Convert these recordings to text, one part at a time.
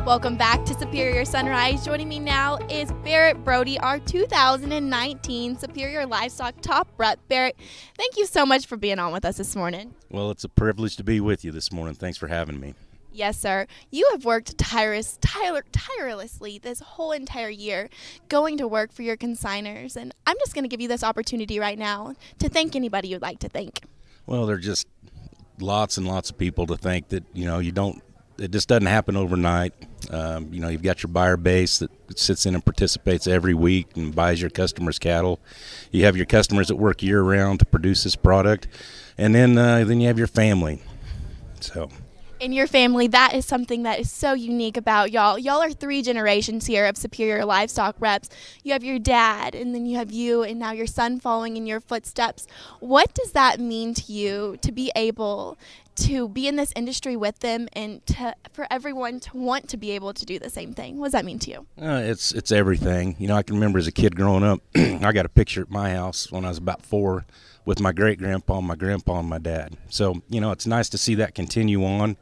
Welcome back to Superior Sunrise. Joining me now is Barrett Broadie, our 2019 Superior Livestock Top Rep. Barrett, thank you so much for being on with us this morning. Well, it's a privilege to be with you this morning. Thanks for having me. Yes, sir. You have worked tirelessly this whole entire year going to work for your consigners, and I'm just going to give you this opportunity right now to thank anybody you'd like to thank. Well, there are just lots and lots of people to thank that, it just doesn't happen overnight. You've got your buyer base that sits in and participates every week and buys your customers' cattle. You have your customers that work year-round to produce this product, and then you have your family. So. In your family, that is something that is so unique about y'all. Y'all are 3 generations here of Superior Livestock Reps. You have your dad, and then you have you, and now your son following in your footsteps. What does that mean to you to be able to be in this industry with them and for everyone to want to be able to do the same thing? What does that mean to you? It's everything. I can remember as a kid growing up, I got a picture at my house when I was about 4 with my great-grandpa, my grandpa, and my dad. So, it's nice to see that continue on.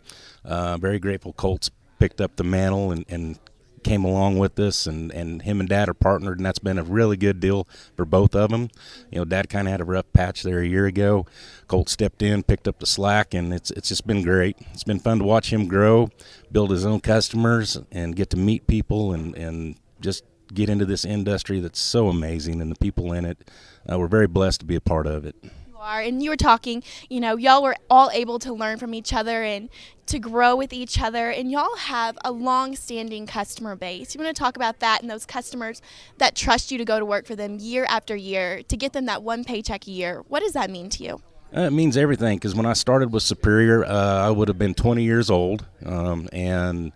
Very grateful Colt's picked up the mantle and came along with this, and him and Dad are partnered, and that's been a really good deal for both of them. Dad kind of had a rough patch there a year ago. Colt stepped in, picked up the slack, and it's just been great. It's been fun to watch him grow, build his own customers, and get to meet people and just get into this industry that's so amazing, and the people in it. We're very blessed to be a part of it. And you were talking, y'all were all able to learn from each other and to grow with each other, and y'all have a long-standing customer base. You want to talk about that and those customers that trust you to go to work for them year after year to get them that one paycheck a year. What does that mean to you? It means everything, because when I started with Superior, I would have been 20 years old and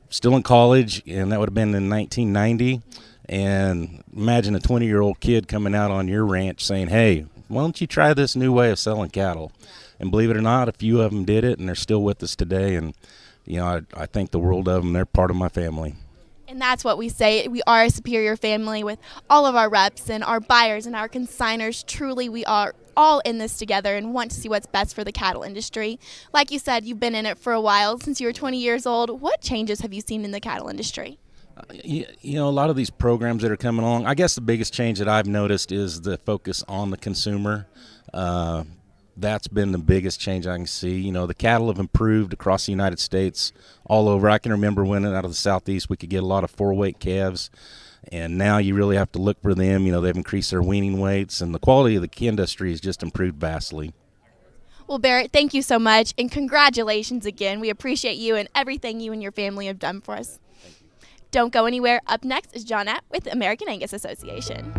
still in college, and that would have been in 1990. And imagine a 20-year-old kid coming out on your ranch saying, hey, why don't you try this new way of selling cattle? And believe it or not, a few of them did it, and they're still with us today. And, I think the world of them. They're part of my family. And that's what we say. We are a Superior family with all of our reps and our buyers and our consigners. Truly, we are all in this together and want to see what's best for the cattle industry. Like you said, you've been in it for a while, since you were 20 years old. What changes have you seen in the cattle industry? A lot of these programs that are coming along, I guess the biggest change that I've noticed is the focus on the consumer. That's been the biggest change I can see. The cattle have improved across the United States, all over. I can remember when out of the Southeast we could get a lot of 4-weight calves, and now you really have to look for them. They've increased their weaning weights, and the quality of the industry has just improved vastly. Well, Barrett, thank you so much, and congratulations again. We appreciate you and everything you and your family have done for us. Don't go anywhere. Up next is John Att with American Angus Association.